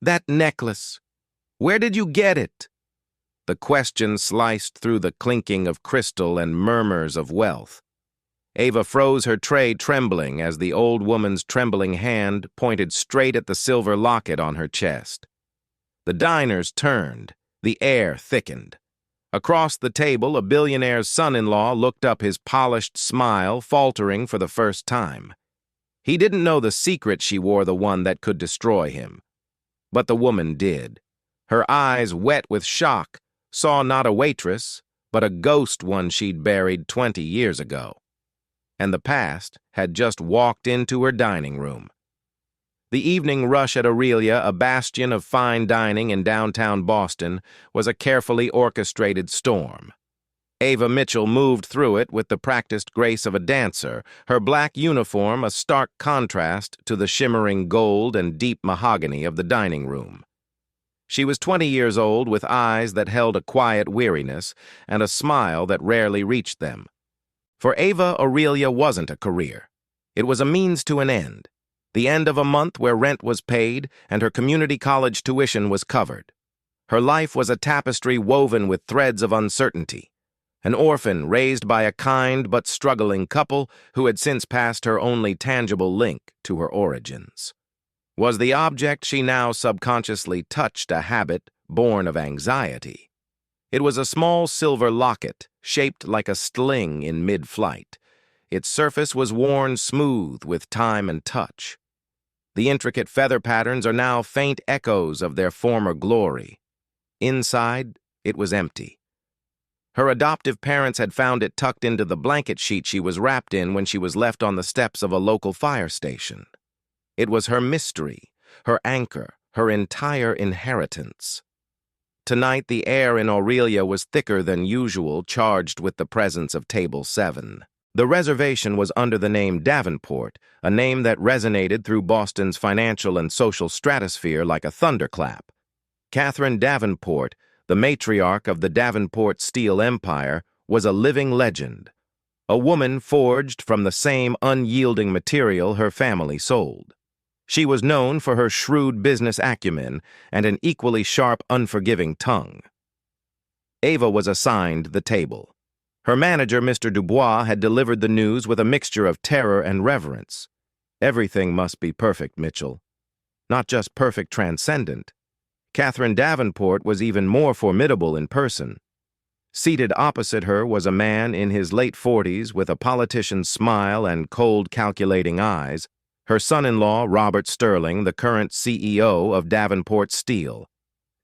That necklace. Where did you get it? The question sliced through the clinking of crystal and murmurs of wealth. Ava froze her tray, trembling as the old woman's trembling hand pointed straight at the silver locket on her chest. The diners turned. The air thickened. Across the table, a billionaire's son-in-law looked up, his polished smile faltering for the first time. He didn't know the secret she wore, the one that could destroy him. But the woman did. Her eyes, wet with shock, saw not a waitress, but a ghost one she'd buried 20 years ago. And the past had just walked into her dining room. The evening rush at Aurelia, a bastion of fine dining in downtown Boston, was a carefully orchestrated storm. Ava Mitchell moved through it with the practiced grace of a dancer, her black uniform a stark contrast to the shimmering gold and deep mahogany of the dining room. She was 20 years old, with eyes that held a quiet weariness and a smile that rarely reached them. For Ava, Aurelia wasn't a career. It was a means to an end. The end of a month where rent was paid and her community college tuition was covered. Her life was a tapestry woven with threads of uncertainty. An orphan raised by a kind but struggling couple who had since passed her only tangible link to her origins. Was the object she now subconsciously touched a habit born of anxiety? It was a small silver locket shaped like a sling in mid-flight. Its surface was worn smooth with time and touch. The intricate feather patterns are now faint echoes of their former glory. Inside, it was empty. Her adoptive parents had found it tucked into the blanket sheet she was wrapped in when she was left on the steps of a local fire station. It was her mystery, her anchor, her entire inheritance. Tonight, the air in Aurelia was thicker than usual, charged with the presence of Table 7. The reservation was under the name Davenport, a name that resonated through Boston's financial and social stratosphere like a thunderclap. Catherine Davenport, the matriarch of the Davenport Steel Empire, was a living legend, a woman forged from the same unyielding material her family sold. She was known for her shrewd business acumen and an equally sharp, unforgiving tongue. Ava was assigned the table. Her manager, Mr. Dubois, had delivered the news with a mixture of terror and reverence. Everything must be perfect, Mitchell. Not just perfect, transcendent. Catherine Davenport was even more formidable in person. Seated opposite her was a man in his late 40s with a politician's smile and cold, calculating eyes, her son-in-law, Robert Sterling, the current CEO of Davenport Steel.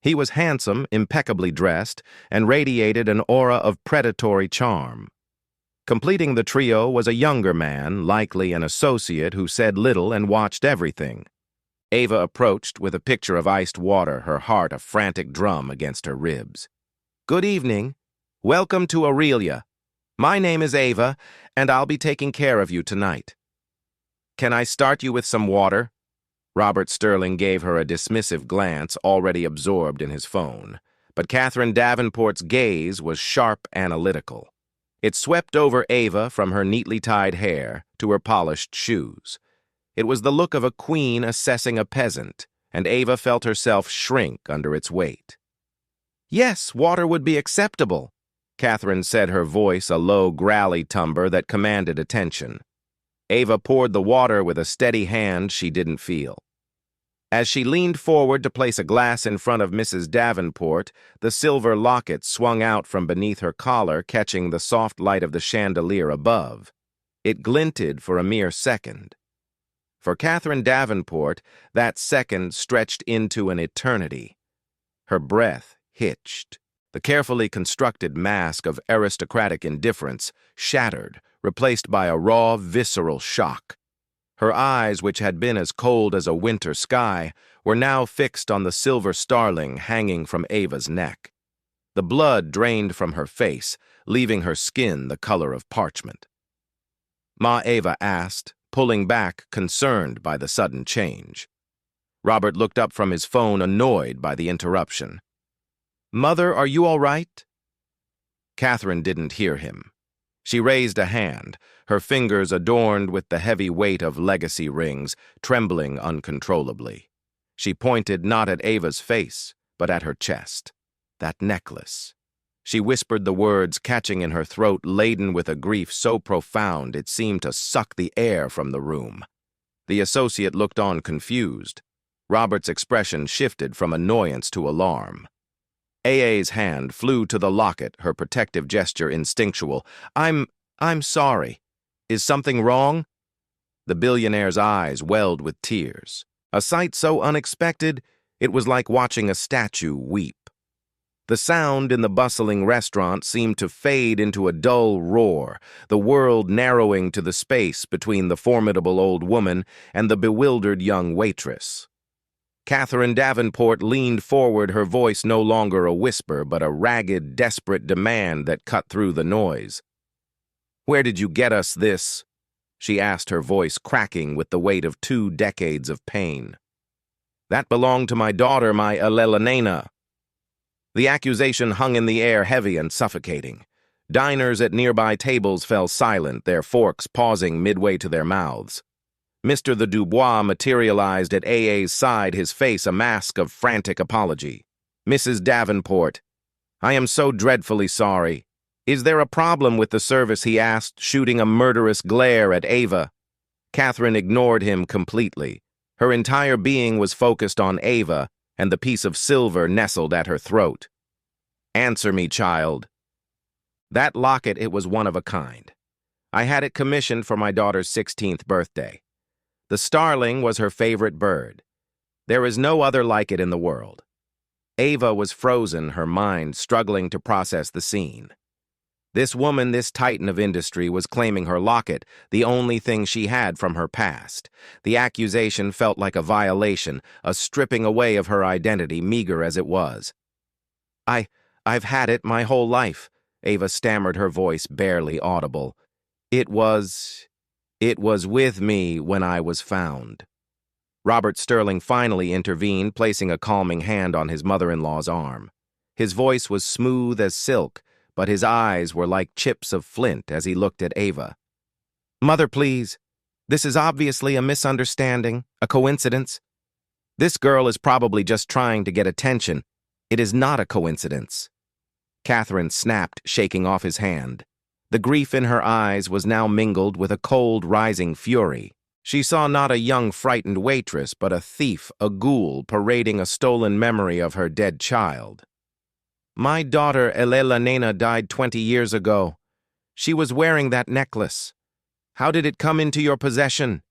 He was handsome, impeccably dressed, and radiated an aura of predatory charm. Completing the trio was a younger man, likely an associate who said little and watched everything. Ava approached with a pitcher of iced water, her heart a frantic drum against her ribs. "Good evening. Welcome to Aurelia. My name is Ava, and I'll be taking care of you tonight. Can I start you with some water?" Robert Sterling gave her a dismissive glance, already absorbed in his phone. But Catherine Davenport's gaze was sharp, analytical. It swept over Ava from her neatly tied hair to her polished shoes. It was the look of a queen assessing a peasant, and Ava felt herself shrink under its weight. "Yes, water would be acceptable," Catherine said, her voice a low, growly timbre that commanded attention. Ava poured the water with a steady hand she didn't feel. As she leaned forward to place a glass in front of Mrs. Davenport, the silver locket swung out from beneath her collar, catching the soft light of the chandelier above. It glinted for a mere second. For Catherine Davenport, that second stretched into an eternity. Her breath hitched. The carefully constructed mask of aristocratic indifference shattered, replaced by a raw, visceral shock. Her eyes, which had been as cold as a winter sky, were now fixed on the silver starling hanging from Ava's neck. The blood drained from her face, leaving her skin the color of parchment. "Ma," Ava asked, pulling back, concerned by the sudden change. Robert looked up from his phone, annoyed by the interruption. "Mother, are you all right?" Catherine didn't hear him. She raised a hand, her fingers adorned with the heavy weight of legacy rings, trembling uncontrollably. She pointed not at Ava's face, but at her chest. That necklace. She whispered the words, catching in her throat, laden with a grief so profound it seemed to suck the air from the room. The associate looked on confused. Robert's expression shifted from annoyance to alarm. AA's hand flew to the locket, her protective gesture instinctual. I'm sorry. Is something wrong? The billionaire's eyes welled with tears. A sight so unexpected, it was like watching a statue weep. The sound in the bustling restaurant seemed to fade into a dull roar, the world narrowing to the space between the formidable old woman and the bewildered young waitress. Catherine Davenport leaned forward, her voice no longer a whisper, but a ragged, desperate demand that cut through the noise. "Where did you get us this?" she asked, her voice cracking with the weight of 2 decades of pain. "That belonged to my daughter, my Elena." The accusation hung in the air, heavy and suffocating. Diners at nearby tables fell silent, their forks pausing midway to their mouths. Mr. the Dubois materialized at AA's side, his face a mask of frantic apology. "Mrs. Davenport, I am so dreadfully sorry. Is there a problem with the service?" he asked, shooting a murderous glare at Ava. Catherine ignored him completely. Her entire being was focused on Ava and the piece of silver nestled at her throat. "Answer me, child." "That locket, it was one of a kind. I had it commissioned for my daughter's 16th birthday. The starling was her favorite bird. There is no other like it in the world." Ava was frozen, her mind struggling to process the scene. This woman, this titan of industry, was claiming her locket, the only thing she had from her past. The accusation felt like a violation, a stripping away of her identity, meager as it was. I've had it my whole life," Ava stammered, her voice barely audible. It was with me when I was found." Robert Sterling finally intervened, placing a calming hand on his mother-in-law's arm. His voice was smooth as silk, but his eyes were like chips of flint as he looked at Ava. "Mother, please. This is obviously a misunderstanding, a coincidence. This girl is probably just trying to get attention. It is not a coincidence." Catherine snapped, shaking off his hand. The grief in her eyes was now mingled with a cold, rising fury. She saw not a young, frightened waitress, but a thief, a ghoul, parading a stolen memory of her dead child. "My daughter, Elena, died 20 years ago. She was wearing that necklace. How did it come into your possession?"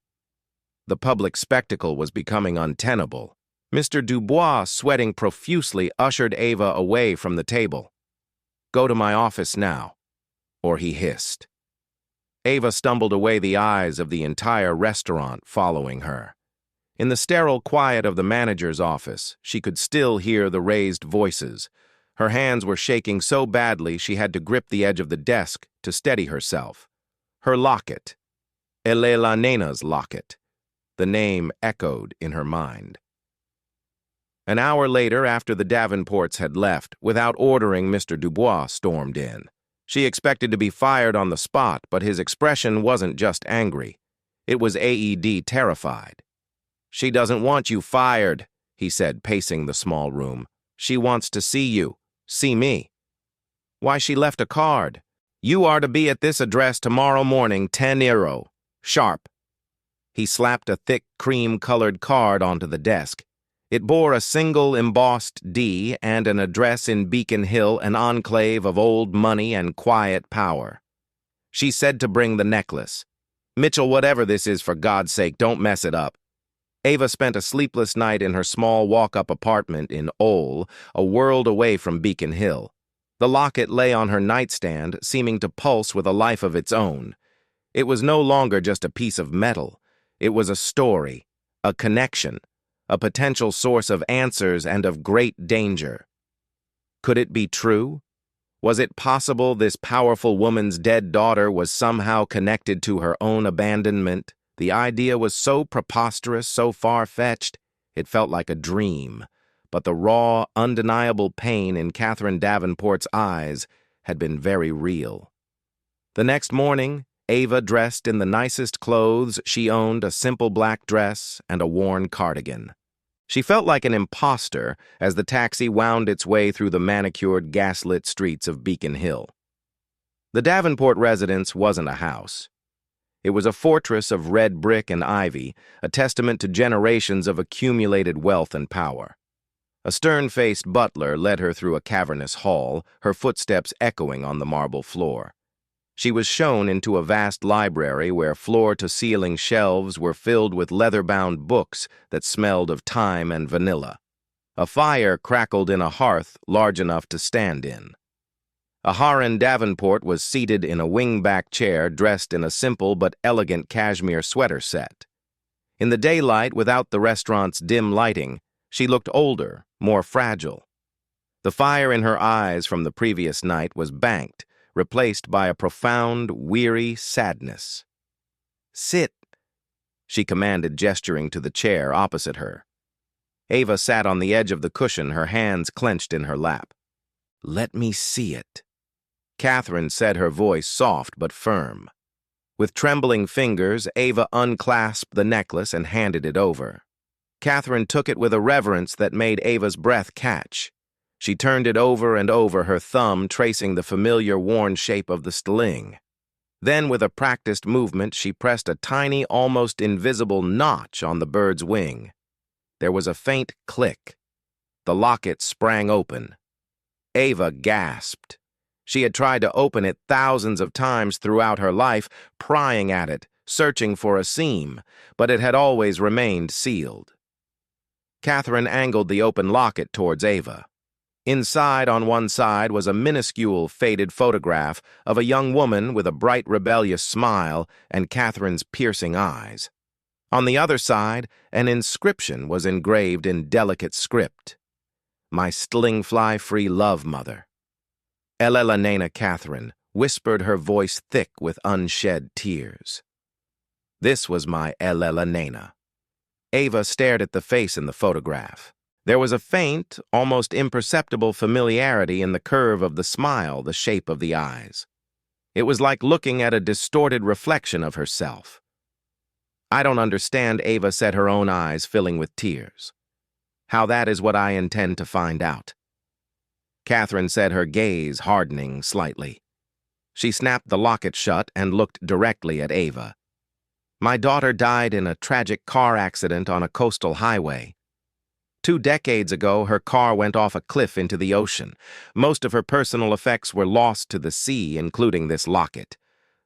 The public spectacle was becoming untenable. Mr. Dubois, sweating profusely, ushered Ava away from the table. "Go to my office now," or he hissed. Ava stumbled away, the eyes of the entire restaurant following her. In the sterile quiet of the manager's office, she could still hear the raised voices. Her hands were shaking so badly she had to grip the edge of the desk to steady herself. Her locket. Elena's locket. The name echoed in her mind. An hour later, after the Davenports had left, without ordering, Mr. Dubois stormed in. She expected to be fired on the spot, but his expression wasn't just angry. It was terrified. "She doesn't want you fired," he said, pacing the small room. "She wants to see you. See me." "Why, she left a card. You are to be at this address tomorrow morning, 10 euro. Sharp." He slapped a thick, cream-colored card onto the desk. It bore a single embossed D and an address in Beacon Hill, an enclave of old money and quiet power. She said to bring the necklace. "Mitchell, whatever this is, for God's sake, don't mess it up." Ava spent a sleepless night in her small walk-up apartment in Ole, a world away from Beacon Hill. The locket lay on her nightstand, seeming to pulse with a life of its own. It was no longer just a piece of metal. It was a story, a connection, a potential source of answers and of great danger. Could it be true? Was it possible this powerful woman's dead daughter was somehow connected to her own abandonment? The idea was so preposterous, so far-fetched, it felt like a dream. But the raw, undeniable pain in Catherine Davenport's eyes had been very real. The next morning, Ava, dressed in the nicest clothes she owned, a simple black dress and a worn cardigan. She felt like an imposter as the taxi wound its way through the manicured, gaslit streets of Beacon Hill. The Davenport residence wasn't a house. It was a fortress of red brick and ivy, a testament to generations of accumulated wealth and power. A stern-faced butler led her through a cavernous hall, her footsteps echoing on the marble floor. She was shown into a vast library where floor-to-ceiling shelves were filled with leather-bound books that smelled of thyme and vanilla. A fire crackled in a hearth large enough to stand in. Aharon Davenport was seated in a wing-back chair dressed in a simple but elegant cashmere sweater set. In the daylight, without the restaurant's dim lighting, she looked older, more fragile. The fire in her eyes from the previous night was banked, replaced by a profound, weary sadness. "Sit," she commanded, gesturing to the chair opposite her. Ava sat on the edge of the cushion, her hands clenched in her lap. "Let me see it," Catherine said, her voice soft but firm. With trembling fingers, Ava unclasped the necklace and handed it over. Catherine took it with a reverence that made Ava's breath catch. She turned it over and over, her thumb tracing the familiar worn shape of the sling. Then, with a practiced movement, she pressed a tiny, almost invisible notch on the bird's wing. There was a faint click. The locket sprang open. Ava gasped. She had tried to open it thousands of times throughout her life, prying at it, searching for a seam, but it had always remained sealed. Catherine angled the open locket towards Ava. Inside, on one side, was a minuscule, faded photograph of a young woman with a bright, rebellious smile and Catherine's piercing eyes. On the other side, an inscription was engraved in delicate script. "My sling-fly-free love mother." Elena Catherine whispered, her voice thick with unshed tears. This was my Elena. Ava stared at the face in the photograph. There was a faint, almost imperceptible familiarity in the curve of the smile, the shape of the eyes. It was like looking at a distorted reflection of herself. "I don't understand," Ava said, her own eyes filling with tears. "How that is what I intend to find out." Catherine said, her gaze hardening slightly. She snapped the locket shut and looked directly at Ava. "My daughter died in a tragic car accident on a coastal highway. 2 decades ago, her car went off a cliff into the ocean. Most of her personal effects were lost to the sea, including this locket.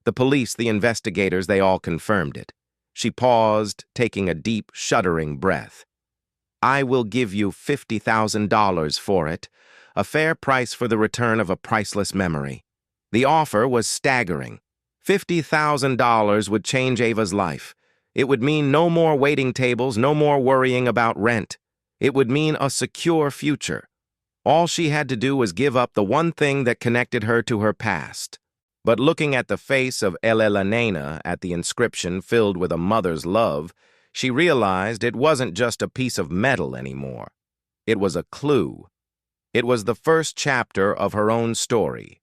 The police, the investigators, they all confirmed it." She paused, taking a deep, shuddering breath. "I will give you $50,000 for it, a fair price for the return of a priceless memory." The offer was staggering. $50,000 would change Ava's life. It would mean no more waiting tables, no more worrying about rent. It would mean a secure future. All she had to do was give up the one thing that connected her to her past. But looking at the face of Elena, at the inscription filled with a mother's love, she realized it wasn't just a piece of metal anymore. It was a clue. It was the first chapter of her own story.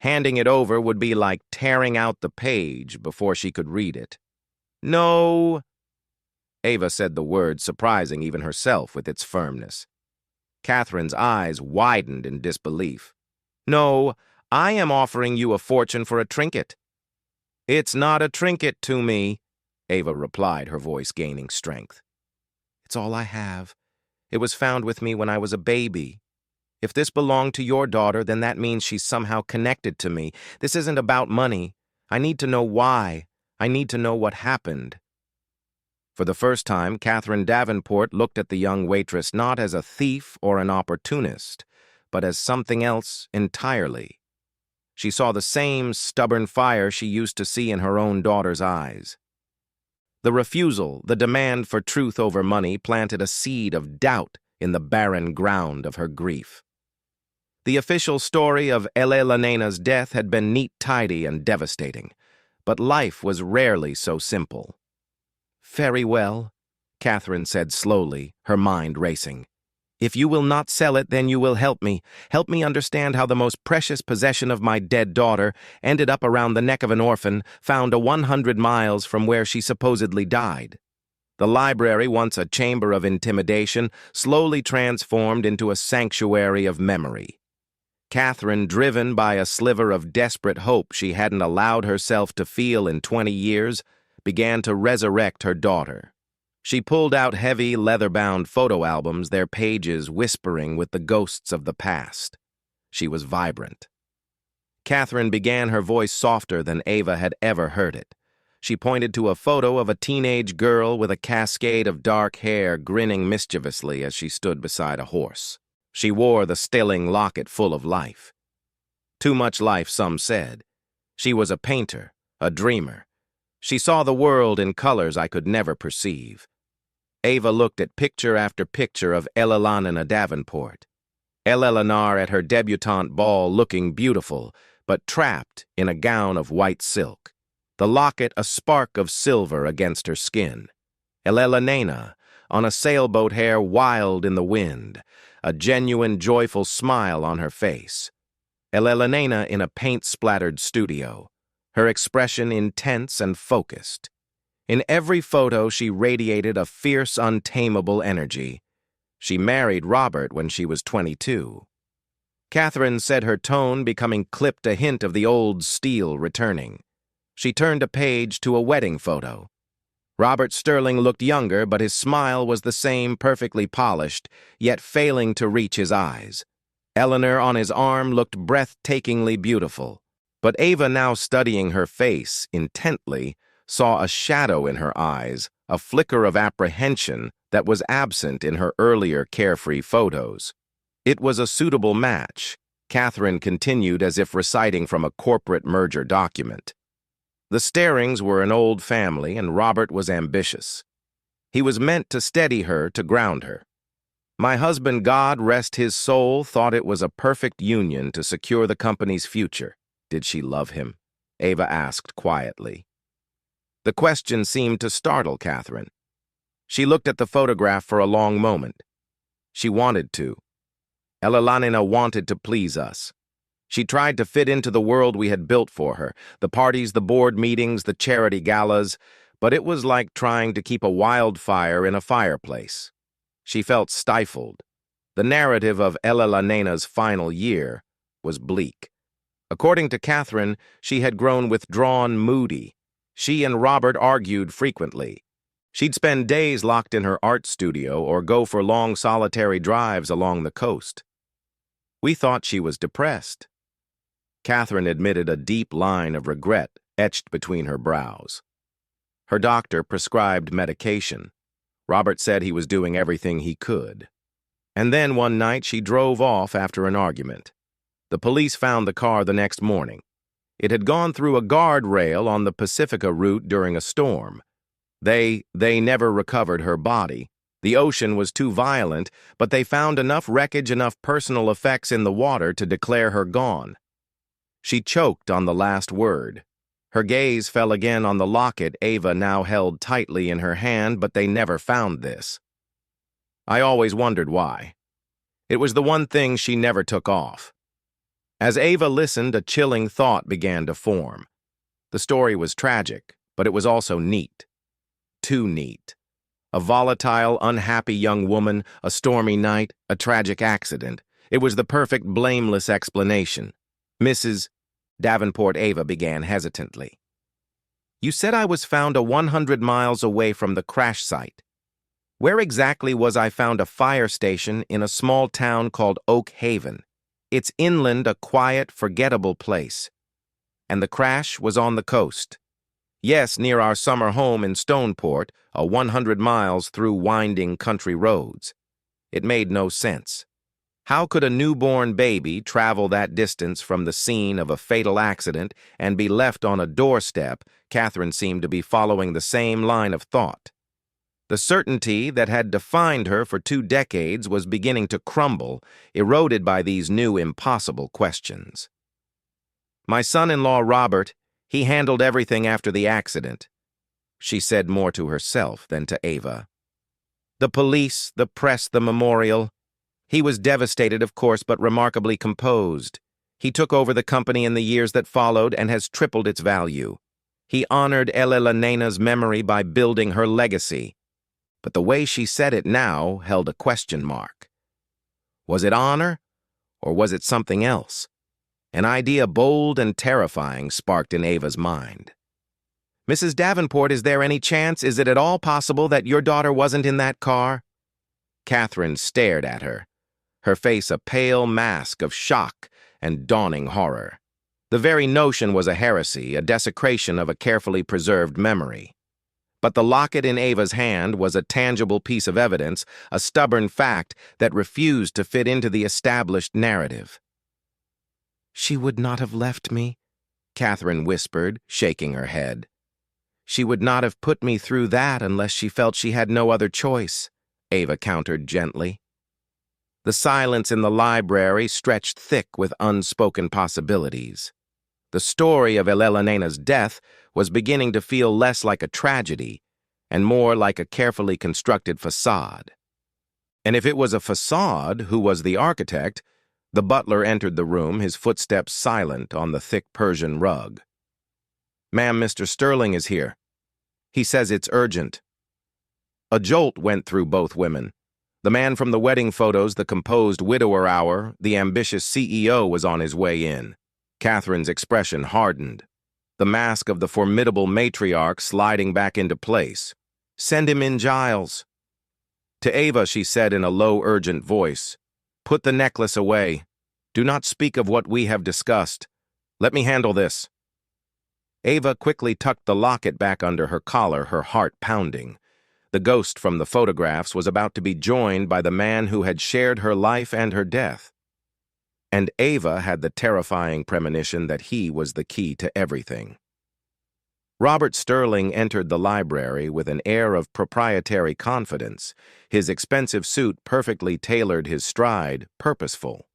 Handing it over would be like tearing out the page before she could read it. "No," Ava said the word, surprising even herself with its firmness. Catherine's eyes widened in disbelief. "No, I am offering you a fortune for a trinket." "It's not a trinket to me," Ava replied, her voice gaining strength. "It's all I have. It was found with me when I was a baby. If this belonged to your daughter, then that means she's somehow connected to me. This isn't about money. I need to know why. I need to know what happened." For the first time, Catherine Davenport looked at the young waitress not as a thief or an opportunist, but as something else entirely. She saw the same stubborn fire she used to see in her own daughter's eyes. The refusal, the demand for truth over money, planted a seed of doubt in the barren ground of her grief. The official story of Elena's death had been neat, tidy, and devastating, but life was rarely so simple. "Very well," Catherine said slowly, her mind racing. "If you will not sell it, then you will help me. Help me understand how the most precious possession of my dead daughter ended up around the neck of an orphan found 100 miles from where she supposedly died." The library, once a chamber of intimidation, slowly transformed into a sanctuary of memory. Catherine, driven by a sliver of desperate hope she hadn't allowed herself to feel in 20 years, began to resurrect her daughter. She pulled out heavy, leather-bound photo albums, their pages whispering with the ghosts of the past. She was vibrant. Catherine began, her voice softer than Ava had ever heard it. She pointed to a photo of a teenage girl with a cascade of dark hair grinning mischievously as she stood beside a horse. She wore the stilling locket full of life. Too much life, some said. She was a painter, a dreamer. She saw the world in colors I could never perceive. Ava looked at picture after picture of Eleanor Davenport. Eleanor at her debutante ball looking beautiful, but trapped in a gown of white silk. The locket a spark of silver against her skin. Eleanor on a sailboat, hair wild in the wind, a genuine joyful smile on her face. Eleanor in a paint-splattered studio, her expression intense and focused. In every photo she radiated a fierce, untamable energy. She married Robert when she was 22. Catherine said, her tone becoming clipped, a hint of the old steel returning. She turned a page to a wedding photo. Robert Sterling looked younger, but his smile was the same, perfectly polished, yet failing to reach his eyes. Eleanor on his arm looked breathtakingly beautiful, but Ava, now studying her face intently, saw a shadow in her eyes, a flicker of apprehension that was absent in her earlier carefree photos. It was a suitable match, Catherine continued as if reciting from a corporate merger document. The Starings were an old family, and Robert was ambitious. He was meant to steady her, to ground her. My husband, God rest his soul, thought it was a perfect union to secure the company's future. Did she love him? Ava asked quietly. The question seemed to startle Catherine. She looked at the photograph for a long moment. She wanted to. Eleanor wanted to please us. She tried to fit into the world we had built for her, the parties, the board meetings, the charity galas, but it was like trying to keep a wildfire in a fireplace. She felt stifled. The narrative of Eleanor's final year was bleak. According to Catherine, she had grown withdrawn, moody. She and Robert argued frequently. She'd spend days locked in her art studio or go for long solitary drives along the coast. We thought she was depressed. Catherine admitted a deep line of regret etched between her brows. Her doctor prescribed medication. Robert said he was doing everything he could. And then one night she drove off after an argument. The police found the car the next morning. It had gone through a guardrail on the Pacifica route during a storm. They never recovered her body. The ocean was too violent, but they found enough wreckage, enough personal effects in the water to declare her gone. She choked on the last word. Her gaze fell again on the locket Ava now held tightly in her hand, but they never found this. I always wondered why. It was the one thing she never took off. As Ava listened, a chilling thought began to form. The story was tragic, but it was also neat. Too neat. A volatile, unhappy young woman, a stormy night, a tragic accident. It was the perfect, blameless explanation. Mrs. Davenport, Ava began hesitantly. You said I was found 100 miles away from the crash site. Where exactly was I found? A fire station in a small town called Oak Haven. It's inland, a quiet, forgettable place. And the crash was on the coast. Yes, near our summer home in Stoneport, 100 miles through winding country roads. It made no sense. How could a newborn baby travel that distance from the scene of a fatal accident and be left on a doorstep? Catherine seemed to be following the same line of thought. The certainty that had defined her for 2 decades was beginning to crumble, eroded by these new impossible questions. My son-in-law, Robert, he handled everything after the accident. She said more to herself than to Ava. The police, the press, the memorial. He was devastated, of course, but remarkably composed. He took over the company in the years that followed and has tripled its value. He honored Eleanor's memory by building her legacy. but the way she said it now held a question mark. Was it honor, or was it something else? An idea bold and terrifying sparked in Ava's mind. "Mrs. Davenport, is there any chance, is it at all possible that your daughter wasn't in that car?" Catherine stared at her, her face a pale mask of shock and dawning horror. The very notion was a heresy, a desecration of a carefully preserved memory. But the locket in Ava's hand was a tangible piece of evidence, a stubborn fact that refused to fit into the established narrative. "She would not have left me," Catherine whispered, shaking her head. "She would not have put me through that unless she felt she had no other choice," Ava countered gently. The silence in the library stretched thick with unspoken possibilities. The story of Elena's death was beginning to feel less like a tragedy and more like a carefully constructed facade. And if it was a facade, who was the architect? The butler entered the room, his footsteps silent on the thick Persian rug. "Ma'am, Mr. Sterling is here. He says it's urgent." A jolt went through both women. The man from the wedding photos, the composed widower hour, the ambitious CEO was on his way in. Catherine's expression hardened, the mask of the formidable matriarch sliding back into place. "Send him in, Giles." To Ava, she said in a low, urgent voice, "Put the necklace away. Do not speak of what we have discussed. Let me handle this." Ava quickly tucked the locket back under her collar, her heart pounding. The ghost from the photographs was about to be joined by the man who had shared her life and her death. And Ava had the terrifying premonition that he was the key to everything. Robert Sterling entered the library with an air of proprietary confidence, his expensive suit perfectly tailored, his stride purposeful.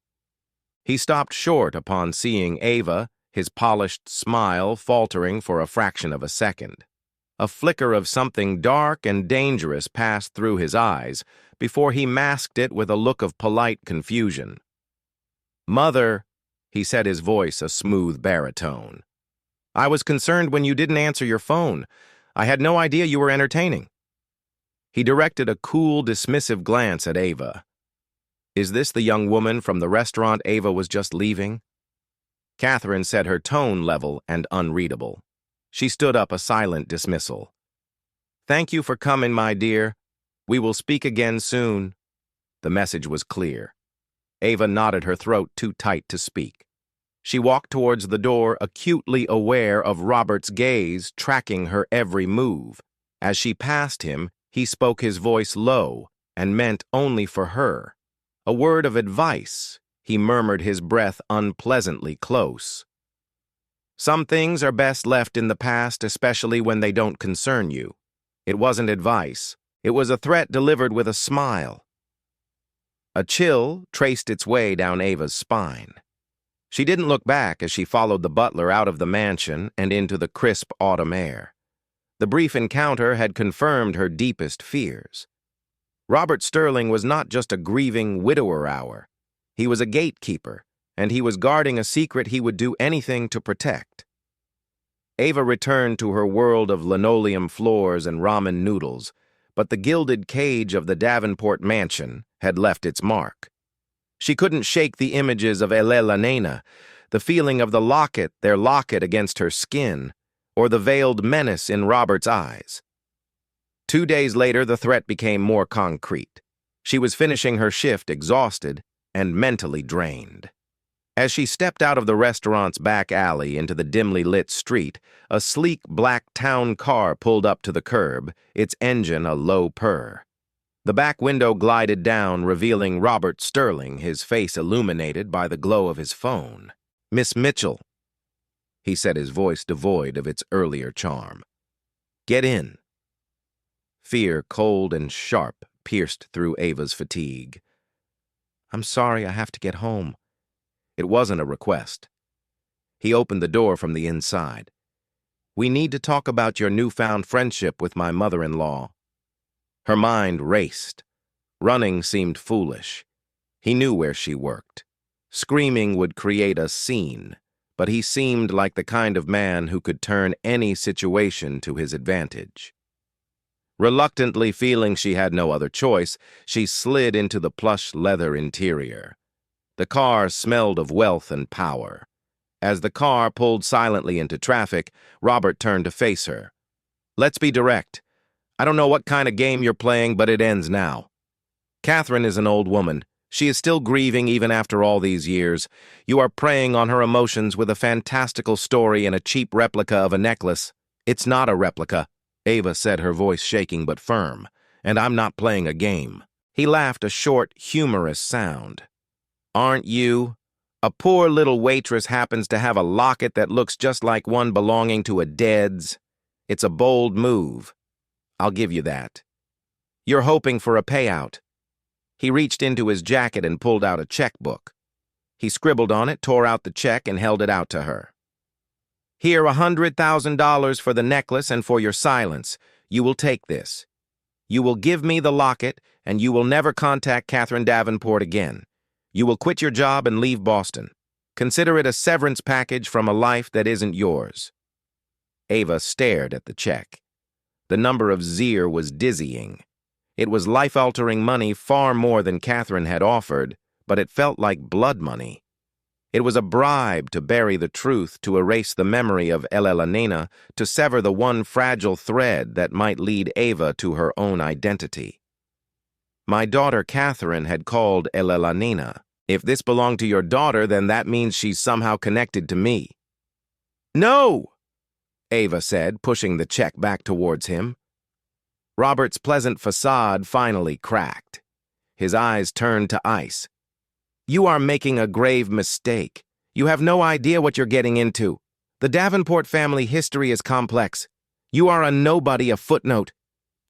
He stopped short upon seeing Ava, his polished smile faltering for a fraction of a second. A flicker of something dark and dangerous passed through his eyes before he masked it with a look of polite confusion. "Mother," he said, his voice a smooth baritone. "I was concerned when you didn't answer your phone. I had no idea you were entertaining." He directed a cool, dismissive glance at Ava. "Is this the young woman from the restaurant Ava was just leaving?" Catherine said, her tone level and unreadable. She stood up, a silent dismissal. "Thank you for coming, my dear. We will speak again soon." The message was clear. Ava knotted her throat too tight to speak. She walked towards the door, acutely aware of Robert's gaze tracking her every move. As she passed him, he spoke, his voice low and meant only for her. A word of advice, he murmured, his breath unpleasantly close. "Some things are best left in the past, especially when they don't concern you." It wasn't advice. It was a threat delivered with a smile. A chill traced its way down Ava's spine. She didn't look back as she followed the butler out of the mansion and into the crisp autumn air. The brief encounter had confirmed her deepest fears. Robert Sterling was not just a grieving widower hour. He was a gatekeeper, and he was guarding a secret he would do anything to protect. Ava returned to her world of linoleum floors and ramen noodles, but the gilded cage of the Davenport mansion had left its mark. She couldn't shake the images of Elena, the feeling of the locket, their locket against her skin, or the veiled menace in Robert's eyes. 2 days later, the threat became more concrete. She was finishing her shift, exhausted and mentally drained. As she stepped out of the restaurant's back alley into the dimly lit street, a sleek black town car pulled up to the curb, its engine a low purr. The back window glided down, revealing Robert Sterling, his face illuminated by the glow of his phone. "Miss Mitchell," he said, his voice devoid of its earlier charm. "Get in." Fear, cold and sharp, pierced through Ava's fatigue. "I'm sorry, I have to get home." It wasn't a request. He opened the door from the inside. "We need to talk about your newfound friendship with my mother-in-law." Her mind raced. Running seemed foolish. He knew where she worked. Screaming would create a scene, but he seemed like the kind of man who could turn any situation to his advantage. Reluctantly feeling she had no other choice, she slid into the plush leather interior. The car smelled of wealth and power. As the car pulled silently into traffic, Robert turned to face her. "Let's be direct. I don't know what kind of game you're playing, but it ends now. Catherine is an old woman. She is still grieving even after all these years. You are preying on her emotions with a fantastical story and a cheap replica of a necklace. It's not a replica," Ava said, her voice shaking but firm, "and I'm not playing a game." He laughed, a short, humorous sound. "Aren't you? A poor little waitress happens to have a locket that looks just like one belonging to a dead's. It's a bold move. I'll give you that. You're hoping for a payout." He reached into his jacket and pulled out a checkbook. He scribbled on it, tore out the check, and held it out to her. "Here, $100,000 for the necklace and for your silence. You will take this. You will give me the locket, and you will never contact Catherine Davenport again. You will quit your job and leave Boston. Consider it a severance package from a life that isn't yours." Ava stared at the check. The number of zero was dizzying. It was life-altering money, far more than Catherine had offered, but it felt like blood money. It was a bribe to bury the truth, to erase the memory of Elena, to sever the one fragile thread that might lead Ava to her own identity. "My daughter Catherine had called Elena. If this belonged to your daughter, then that means she's somehow connected to me." "No!" Ava said, pushing the check back towards him. Robert's pleasant facade finally cracked. His eyes turned to ice. "You are making a grave mistake. You have no idea what you're getting into. The Davenport family history is complex. You are a nobody, a footnote.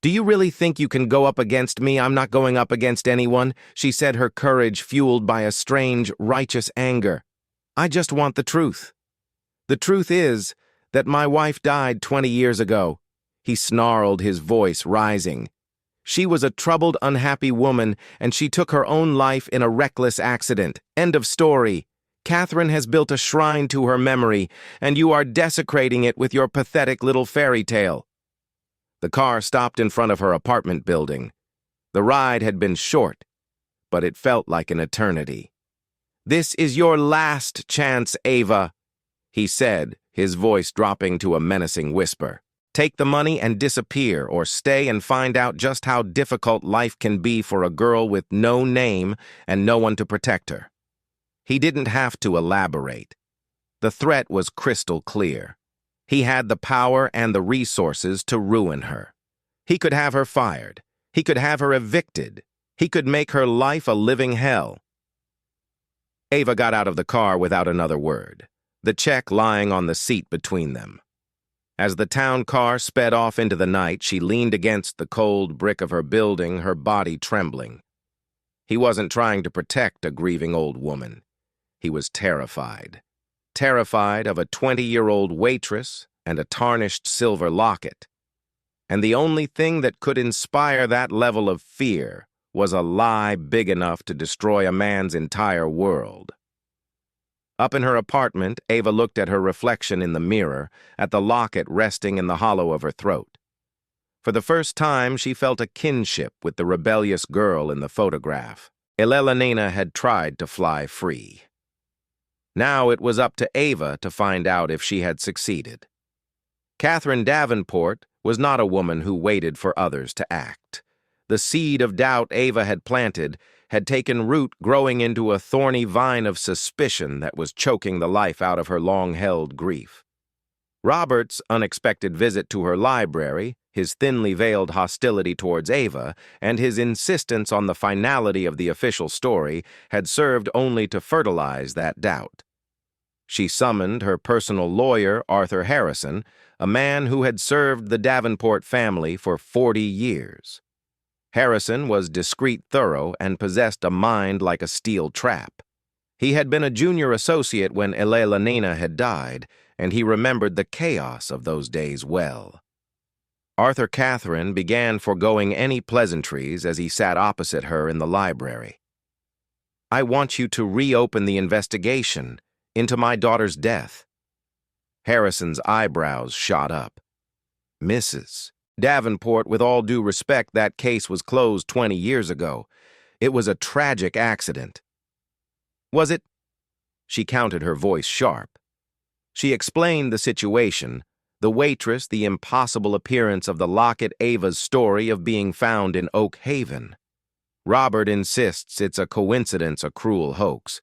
Do you really think you can go up against me? I'm not going up against anyone," she said, her courage fueled by a strange, righteous anger. "I just want the truth. The truth is that my wife died 20 years ago. He snarled, his voice rising. "She was a troubled, unhappy woman, and she took her own life in a reckless accident. End of story. Catherine has built a shrine to her memory, and you are desecrating it with your pathetic little fairy tale." The car stopped in front of her apartment building. The ride had been short, but it felt like an eternity. "This is your last chance, Ava," he said, his voice dropping to a menacing whisper. "Take the money and disappear, or stay and find out just how difficult life can be for a girl with no name and no one to protect her." He didn't have to elaborate. The threat was crystal clear. He had the power and the resources to ruin her. He could have her fired. He could have her evicted. He could make her life a living hell. Ava got out of the car without another word, the check lying on the seat between them. As the town car sped off into the night, she leaned against the cold brick of her building, her body trembling. He wasn't trying to protect a grieving old woman. He was terrified. Terrified of a 20-year-old waitress and a tarnished silver locket. And the only thing that could inspire that level of fear was a lie big enough to destroy a man's entire world. Up in her apartment, Ava looked at her reflection in the mirror, at the locket resting in the hollow of her throat. For the first time, she felt a kinship with the rebellious girl in the photograph. Elena had tried to fly free. Now it was up to Ava to find out if she had succeeded. Catherine Davenport was not a woman who waited for others to act. The seed of doubt Ava had planted had taken root, growing into a thorny vine of suspicion that was choking the life out of her long-held grief. Robert's unexpected visit to her library, his thinly veiled hostility towards Ava, and his insistence on the finality of the official story had served only to fertilize that doubt. She summoned her personal lawyer, Arthur Harrison, a man who had served the Davenport family for 40 years. Harrison was discreet, thorough, and possessed a mind like a steel trap. He had been a junior associate when Elena had died, and he remembered the chaos of those days well. Arthur Catherine began foregoing any pleasantries as he sat opposite her in the library. "I want you to reopen the investigation into my daughter's death." Harrison's eyebrows shot up. "Mrs. Davenport, with all due respect, that case was closed 20 years ago. It was a tragic accident. Was it? She counted, her voice sharp. She explained the situation, the waitress, the impossible appearance of the locket, Ava's story of being found in Oak Haven. Robert insists it's a coincidence, a cruel hoax.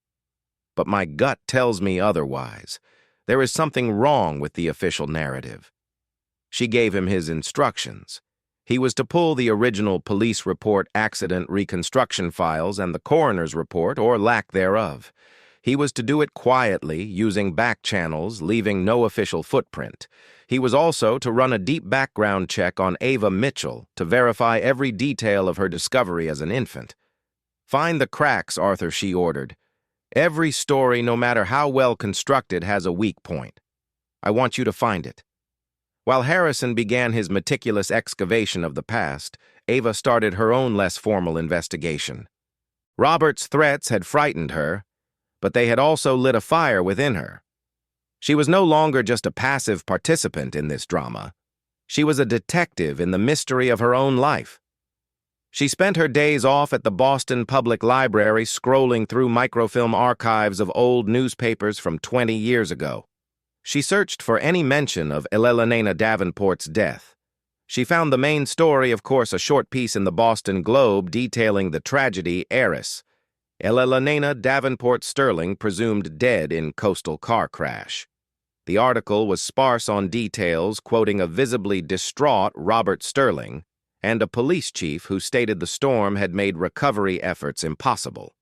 But my gut tells me otherwise. There is something wrong with the official narrative. She gave him his instructions. He was to pull the original police report, accident reconstruction files, and the coroner's report, or lack thereof. He was to do it quietly, using back channels, leaving no official footprint. He was also to run a deep background check on Ava Mitchell to verify every detail of her discovery as an infant. Find the cracks, Arthur, she ordered. Every story, no matter how well constructed, has a weak point. I want you to find it. While Harrison began his meticulous excavation of the past, Ava started her own less formal investigation. Robert's threats had frightened her, but they had also lit a fire within her. She was no longer just a passive participant in this drama. She was a detective in the mystery of her own life. She spent her days off at the Boston Public Library scrolling through microfilm archives of old newspapers from 20 years ago. She searched for any mention of Elena Davenport's death. She found the main story, of course, a short piece in the Boston Globe detailing the tragedy Heiress. Elena Davenport Sterling presumed dead in coastal car crash. The article was sparse on details, quoting a visibly distraught Robert Sterling and a police chief who stated the storm had made recovery efforts impossible.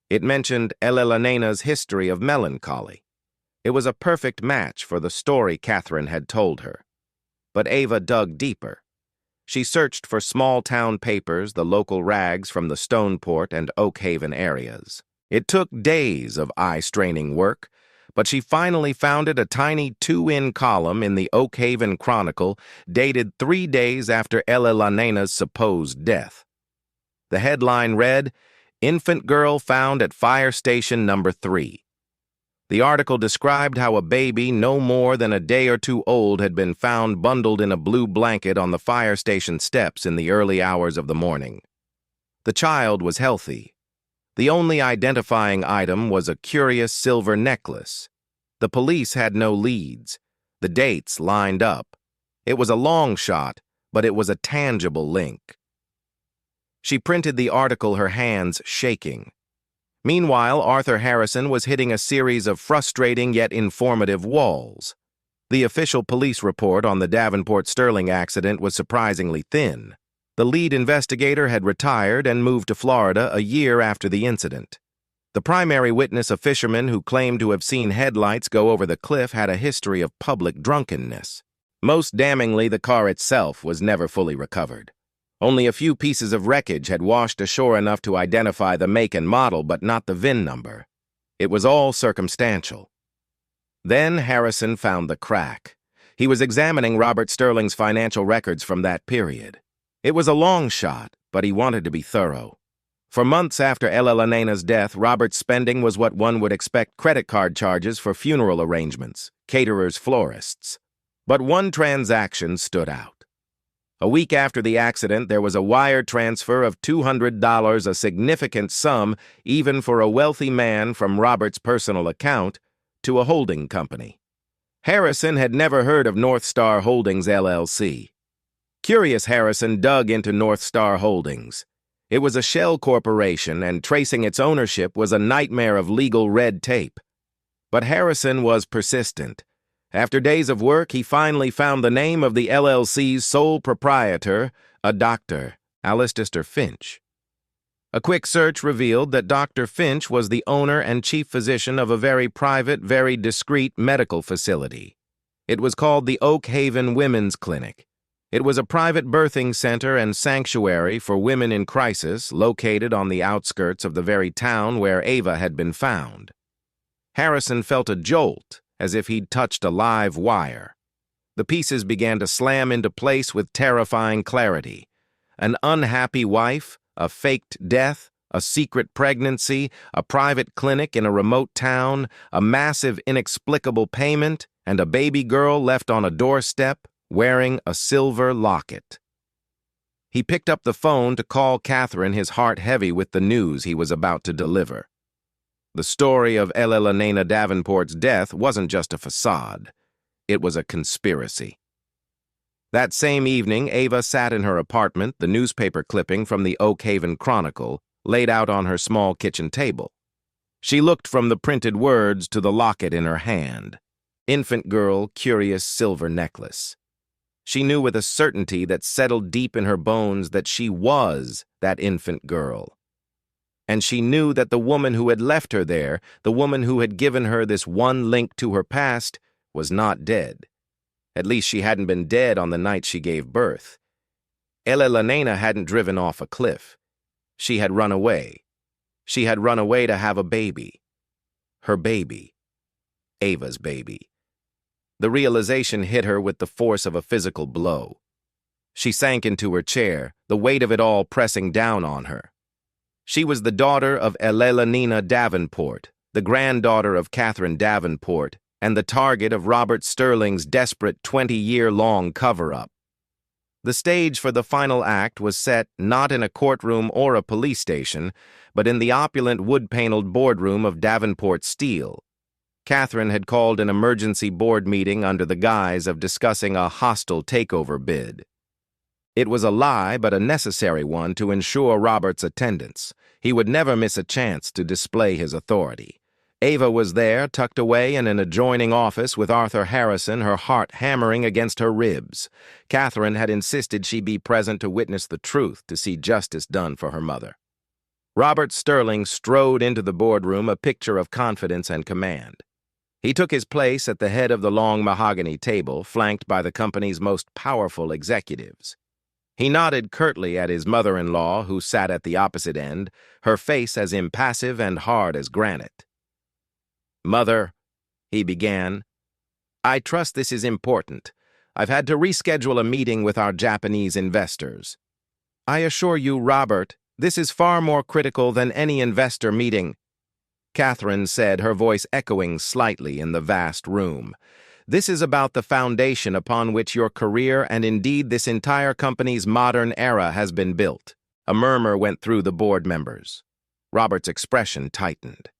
It mentioned Elena's history of melancholy. It was a perfect match for the story Catherine had told her. But Ava dug deeper. She searched for small-town papers, the local rags from the Stoneport and Oak Haven areas. It took days of eye-straining work, but she finally founded a tiny 2-in column in the Oak Haven Chronicle dated 3 days after Elena's supposed death. The headline read, "Infant Girl Found at Fire Station Number 3. The article described how a baby no more than a day or two old had been found bundled in a blue blanket on the fire station steps in the early hours of the morning. The child was healthy. The only identifying item was a curious silver necklace. The police had no leads. The dates lined up. It was a long shot, but it was a tangible link." She printed the article, her hands shaking. Meanwhile, Arthur Harrison was hitting a series of frustrating yet informative walls. The official police report on the Davenport Sterling accident was surprisingly thin. The lead investigator had retired and moved to Florida a year after the incident. The primary witness, a fisherman who claimed to have seen headlights go over the cliff, had a history of public drunkenness. Most damningly, the car itself was never fully recovered. Only a few pieces of wreckage had washed ashore enough to identify the make and model, but not the VIN number. It was all circumstantial. Then Harrison found the crack. He was examining Robert Sterling's financial records from that period. It was a long shot, but he wanted to be thorough. For months after Elena's death, Robert's spending was what one would expect: credit card charges for funeral arrangements, caterers, florists. But one transaction stood out. A week after the accident, there was a wire transfer of $200, a significant sum even for a wealthy man, from Robert's personal account to a holding company. Harrison had never heard of North Star Holdings, LLC. Curious, Harrison dug into North Star Holdings. It was a shell corporation, and tracing its ownership was a nightmare of legal red tape. But Harrison was persistent. After days of work, he finally found the name of the LLC's sole proprietor, a Dr. Alistair Finch. A quick search revealed that Dr. Finch was the owner and chief physician of a very private, very discreet medical facility. It was called the Oak Haven Women's Clinic. It was a private birthing center and sanctuary for women in crisis, located on the outskirts of the very town where Ava had been found. Harrison felt a jolt, as if he'd touched a live wire. The pieces began to slam into place with terrifying clarity. An unhappy wife, a faked death, a secret pregnancy, a private clinic in a remote town, a massive inexplicable payment, and a baby girl left on a doorstep wearing a silver locket. He picked up the phone to call Catherine, his heart heavy with the news he was about to deliver. The story of Elena Davenport's death wasn't just a facade. It was a conspiracy. That same evening, Ava sat in her apartment, the newspaper clipping from the Oak Haven Chronicle laid out on her small kitchen table. She looked from the printed words to the locket in her hand. Infant girl, curious silver necklace. She knew with a certainty that settled deep in her bones that she was that infant girl. And she knew that the woman who had left her there, the woman who had given her this one link to her past, was not dead. At least she hadn't been dead on the night she gave birth. Elena hadn't driven off a cliff. She had run away. She had run away to have a baby. Her baby. Ava's baby. The realization hit her with the force of a physical blow. She sank into her chair, the weight of it all pressing down on her. She was the daughter of Elena Davenport, the granddaughter of Catherine Davenport, and the target of Robert Sterling's desperate 20-year-long cover-up. The stage for the final act was set not in a courtroom or a police station, but in the opulent wood-paneled boardroom of Davenport Steel. Catherine had called an emergency board meeting under the guise of discussing a hostile takeover bid. It was a lie, but a necessary one to ensure Robert's attendance. He would never miss a chance to display his authority. Ava was there, tucked away in an adjoining office with Arthur Harrison, her heart hammering against her ribs. Catherine had insisted she be present to witness the truth, to see justice done for her mother. Robert Sterling strode into the boardroom, a picture of confidence and command. He took his place at the head of the long mahogany table, flanked by the company's most powerful executives. He nodded curtly at his mother-in-law, who sat at the opposite end, her face as impassive and hard as granite. "Mother," he began, "I trust this is important. I've had to reschedule a meeting with our Japanese investors. I assure you, Robert, this is far more critical than any investor meeting," Catherine said, her voice echoing slightly in the vast room. "This is about the foundation upon which your career and indeed this entire company's modern era has been built." A murmur went through the board members. Robert's expression tightened.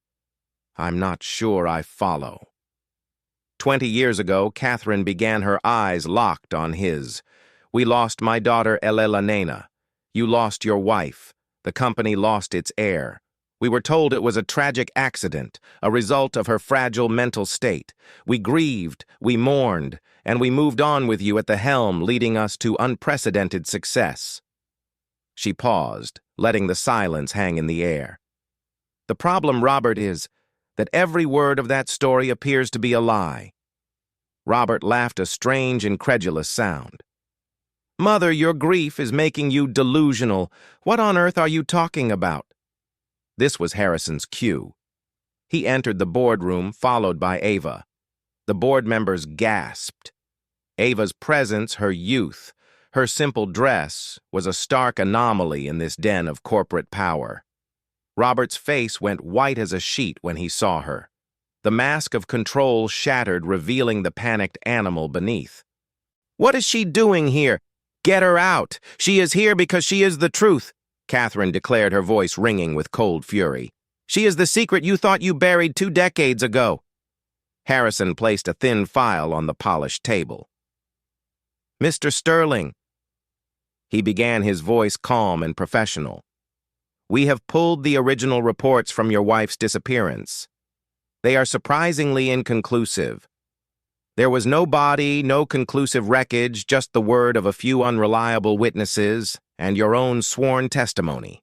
"I'm not sure I follow." 20 years ago, Catherine began, her eyes locked on his. "We lost my daughter Elena. You lost your wife. The company lost its heir. We were told it was a tragic accident, a result of her fragile mental state. We grieved, we mourned, and we moved on with you at the helm, leading us to unprecedented success." She paused, letting the silence hang in the air. "The problem, Robert, is that every word of that story appears to be a lie." Robert laughed a strange, incredulous sound. "Mother, your grief is making you delusional. What on earth are you talking about?" This was Harrison's cue. He entered the boardroom, followed by Ava. The board members gasped. Ava's presence, her youth, her simple dress, was a stark anomaly in this den of corporate power. Robert's face went white as a sheet when he saw her. The mask of control shattered, revealing the panicked animal beneath. "What is she doing here? Get her out! She is here because she is the truth," Catherine declared, her voice ringing with cold fury. "She is the secret you thought you buried 2 decades ago." Harrison placed a thin file on the polished table. "Mr. Sterling," he began, his voice calm and professional, "we have pulled the original reports from your wife's disappearance. They are surprisingly inconclusive. There was no body, no conclusive wreckage, just the word of a few unreliable witnesses and your own sworn testimony."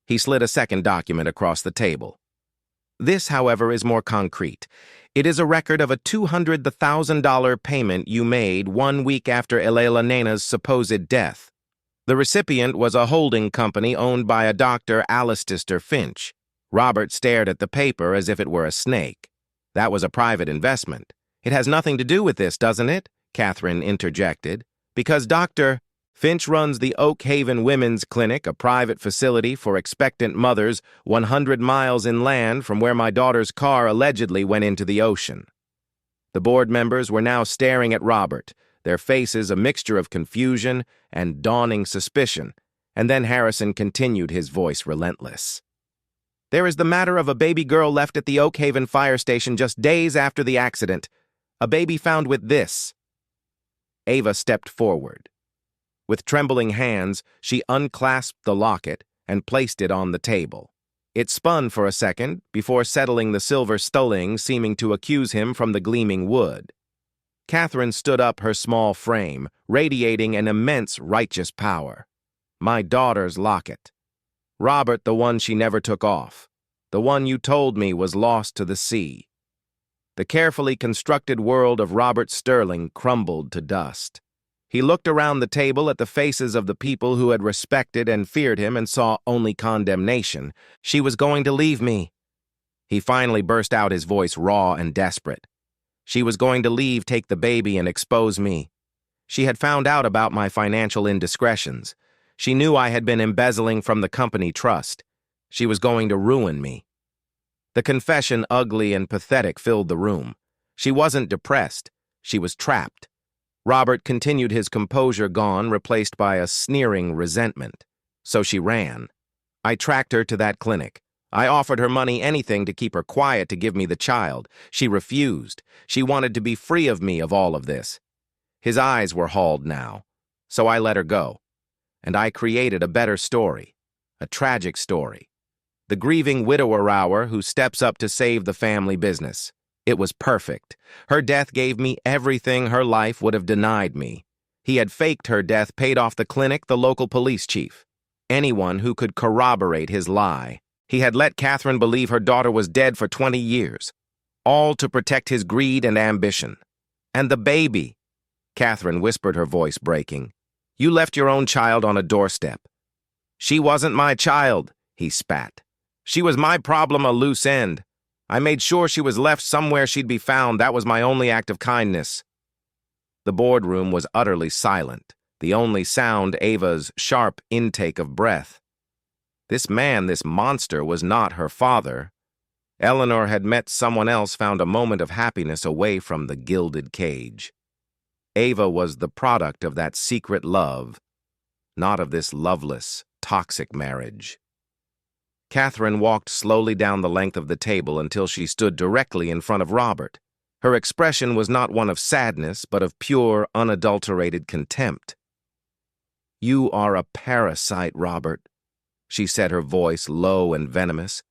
He slid a second document across the table. "This, however, is more concrete. It is a record of a $200,000 payment you made 1 week after Elena's supposed death. The recipient was a holding company owned by a Dr. Alistair Finch." Robert stared at the paper as if it were a snake. "That was a private investment." "It has nothing to do with this, doesn't it?" Catherine interjected. "Because Dr. Finch runs the Oak Haven Women's Clinic, a private facility for expectant mothers 100 miles inland from where my daughter's car allegedly went into the ocean." The board members were now staring at Robert, their faces a mixture of confusion and dawning suspicion, and then Harrison continued, his voice relentless. "There is the matter of a baby girl left at the Oak Haven fire station just days after the accident. A baby found with this." Ava stepped forward. With trembling hands, she unclasped the locket and placed it on the table. It spun for a second before settling the silver stulling, seeming to accuse him from the gleaming wood. Catherine stood up, her small frame, radiating an immense righteous power. "My daughter's locket. Robert, the one she never took off. The one you told me was lost to the sea." The carefully constructed world of Robert Sterling crumbled to dust. He looked around the table at the faces of the people who had respected and feared him and saw only condemnation. "She was going to leave me." He finally burst out, his voice raw and desperate. "She was going to leave, take the baby, and expose me. She had found out about my financial indiscretions. She knew I had been embezzling from the company trust. She was going to ruin me." The confession, ugly and pathetic, filled the room. She wasn't depressed. She was trapped. Robert continued, his composure gone, replaced by a sneering resentment. "So she ran. I tracked her to that clinic. I offered her money, anything, to keep her quiet, to give me the child. She refused. She wanted to be free of me, of all of this." His eyes were hauled now. "So I let her go. And I created a better story. A tragic story. The grieving widower who steps up to save the family business. It was perfect. Her death gave me everything her life would have denied me. He had faked her death, paid off the clinic, the local police chief. Anyone who could corroborate his lie. He had let Catherine believe her daughter was dead for 20 years. All to protect his greed and ambition. And the baby," Catherine whispered, her voice breaking. "You left your own child on a doorstep." "She wasn't my child," he spat. "She was my problem, a loose end. I made sure she was left somewhere she'd be found. That was my only act of kindness." The boardroom was utterly silent, the only sound Ava's sharp intake of breath. This man, this monster, was not her father. Eleanor had met someone else, found a moment of happiness away from the gilded cage. Ava was the product of that secret love, not of this loveless, toxic marriage. Catherine walked slowly down the length of the table until she stood directly in front of Robert. Her expression was not one of sadness, but of pure, unadulterated contempt. "You are a parasite, Robert," she said, her voice low and venomous.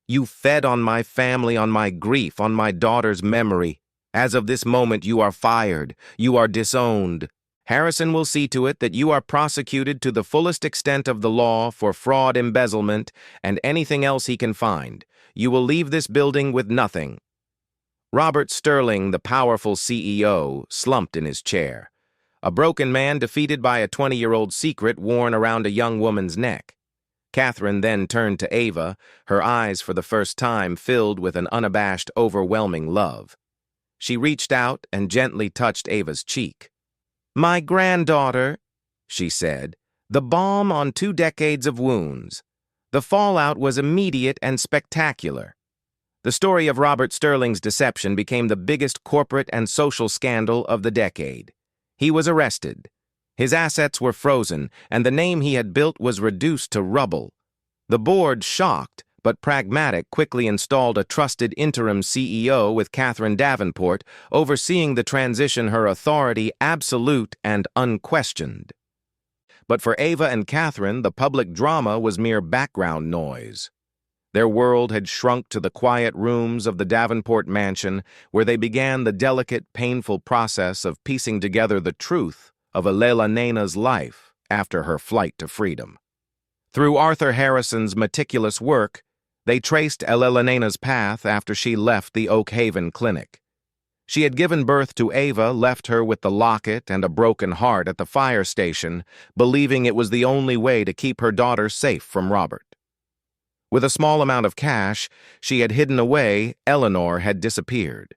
"You fed on my family, on my grief, on my daughter's memory. As of this moment, you are fired. You are disowned. Harrison will see to it that you are prosecuted to the fullest extent of the law for fraud, embezzlement, and anything else he can find. You will leave this building with nothing." Robert Sterling, the powerful CEO, slumped in his chair. A broken man defeated by a 20-year-old secret worn around a young woman's neck. Catherine then turned to Ava, her eyes for the first time filled with an unabashed, overwhelming love. She reached out and gently touched Ava's cheek. "My granddaughter," she said, "the balm on 2 decades of wounds. The fallout was immediate and spectacular." The story of Robert Sterling's deception became the biggest corporate and social scandal of the decade. He was arrested. His assets were frozen, and the name he had built was reduced to rubble. The board, shocked but pragmatic, quickly installed a trusted interim CEO with Catherine Davenport, overseeing the transition, her authority absolute and unquestioned. But for Ava and Catherine, the public drama was mere background noise. Their world had shrunk to the quiet rooms of the Davenport mansion, where they began the delicate, painful process of piecing together the truth of Elela Nena's life after her flight to freedom. Through Arthur Harrison's meticulous work, they traced Elela Nena's path after she left the Oak Haven clinic. She had given birth to Ava, left her with the locket and a broken heart at the fire station, believing it was the only way to keep her daughter safe from Robert. With a small amount of cash she had hidden away, Eleanor had disappeared.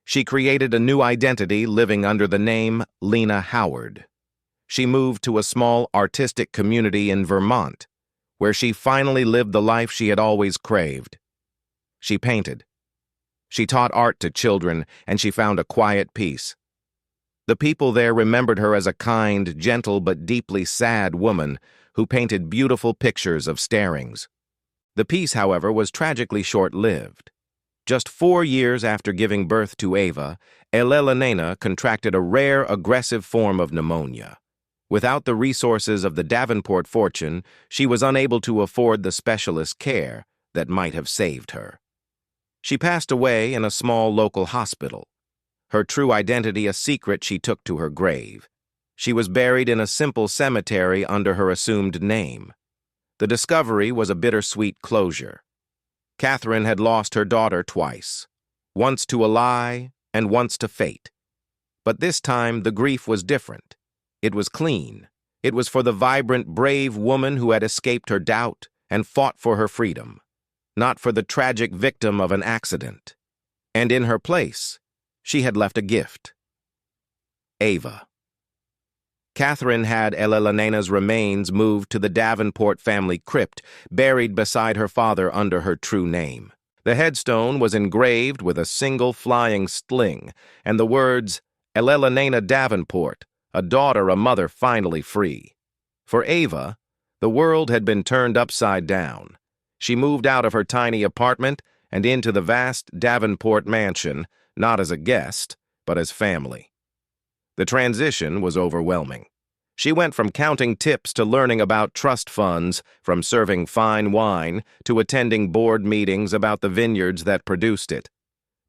She created a new identity, living under the name Lena Howard. She moved to a small artistic community in Vermont, where she finally lived the life she had always craved. She painted. She taught art to children, and she found a quiet peace. The people there remembered her as a kind, gentle, but deeply sad woman who painted beautiful pictures of starings. The peace, however, was tragically short-lived. Just 4 years after giving birth to Eva, Elena contracted a rare, aggressive form of pneumonia. Without the resources of the Davenport fortune, she was unable to afford the specialist care that might have saved her. She passed away in a small local hospital, her true identity a secret she took to her grave. She was buried in a simple cemetery under her assumed name. The discovery was a bittersweet closure. Catherine had lost her daughter twice, once to a lie and once to fate. But this time the grief was different. It was clean. It was for the vibrant, brave woman who had escaped her doubt and fought for her freedom, not for the tragic victim of an accident. And in her place, she had left a gift. Eva. Catherine had Elena's remains moved to the Davenport family crypt, buried beside her father under her true name. The headstone was engraved with a single flying sling, and the words, Elena Davenport, a daughter, a mother finally free. For Eva, the world had been turned upside down. She moved out of her tiny apartment and into the vast Davenport mansion, not as a guest, but as family. The transition was overwhelming. She went from counting tips to learning about trust funds, from serving fine wine to attending board meetings about the vineyards that produced it.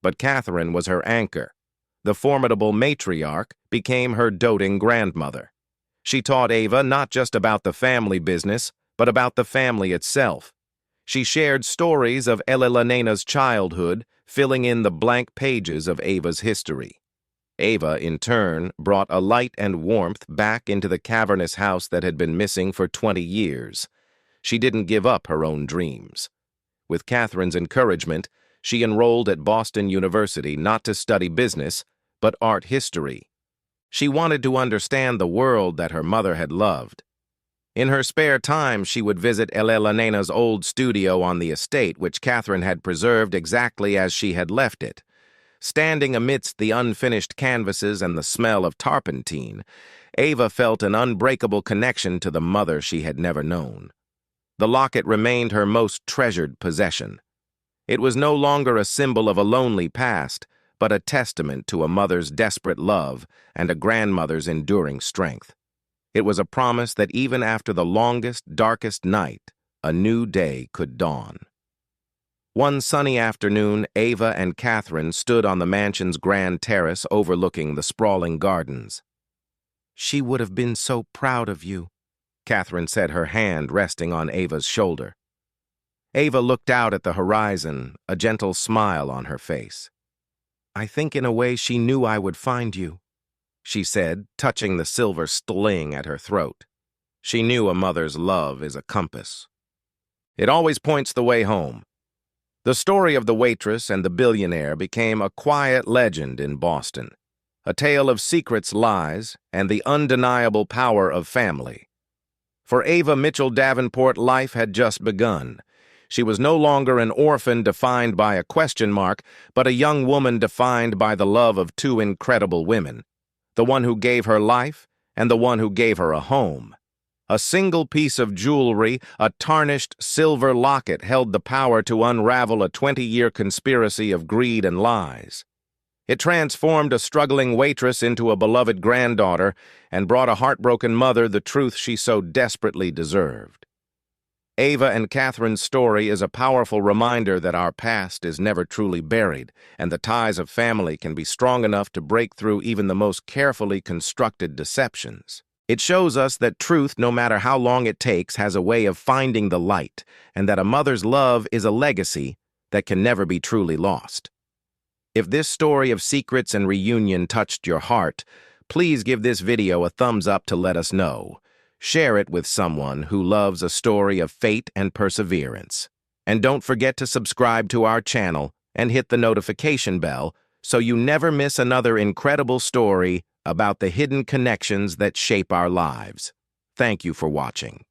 But Catherine was her anchor. The formidable matriarch became her doting grandmother. She taught Eva not just about the family business, but about the family itself. She shared stories of Elena's childhood, filling in the blank pages of Eva's history. Eva, in turn, brought a light and warmth back into the cavernous house that had been missing for 20 years. She didn't give up her own dreams. With Catherine's encouragement, she enrolled at Boston University not to study business, but art history. She wanted to understand the world that her mother had loved. In her spare time, she would visit Elena's old studio on the estate, which Catherine had preserved exactly as she had left it. Standing amidst the unfinished canvases and the smell of turpentine, Eva felt an unbreakable connection to the mother she had never known. The locket remained her most treasured possession. It was no longer a symbol of a lonely past, but a testament to a mother's desperate love and a grandmother's enduring strength. It was a promise that even after the longest, darkest night, a new day could dawn. One sunny afternoon, Eva and Catherine stood on the mansion's grand terrace overlooking the sprawling gardens. "She would have been so proud of you," Catherine said, her hand resting on Eva's shoulder. Eva looked out at the horizon, a gentle smile on her face. "I think in a way she knew I would find you," she said, touching the silver sling at her throat. She knew a mother's love is a compass. It always points the way home. The story of the waitress and the billionaire became a quiet legend in Boston, a tale of secrets, lies, and the undeniable power of family. For Eva Mitchell Davenport, life had just begun. She was no longer an orphan defined by a question mark, but a young woman defined by the love of two incredible women, the one who gave her life and the one who gave her a home. A single piece of jewelry, a tarnished silver locket, held the power to unravel a 20-year conspiracy of greed and lies. It transformed a struggling waitress into a beloved granddaughter and brought a heartbroken mother the truth she so desperately deserved. Eva and Catherine's story is a powerful reminder that our past is never truly buried, and the ties of family can be strong enough to break through even the most carefully constructed deceptions. It shows us that truth, no matter how long it takes, has a way of finding the light, and that a mother's love is a legacy that can never be truly lost. If this story of secrets and reunion touched your heart, please give this video a thumbs up to let us know. Share it with someone who loves a story of fate and perseverance. And don't forget to subscribe to our channel and hit the notification bell so you never miss another incredible story about the hidden connections that shape our lives. Thank you for watching.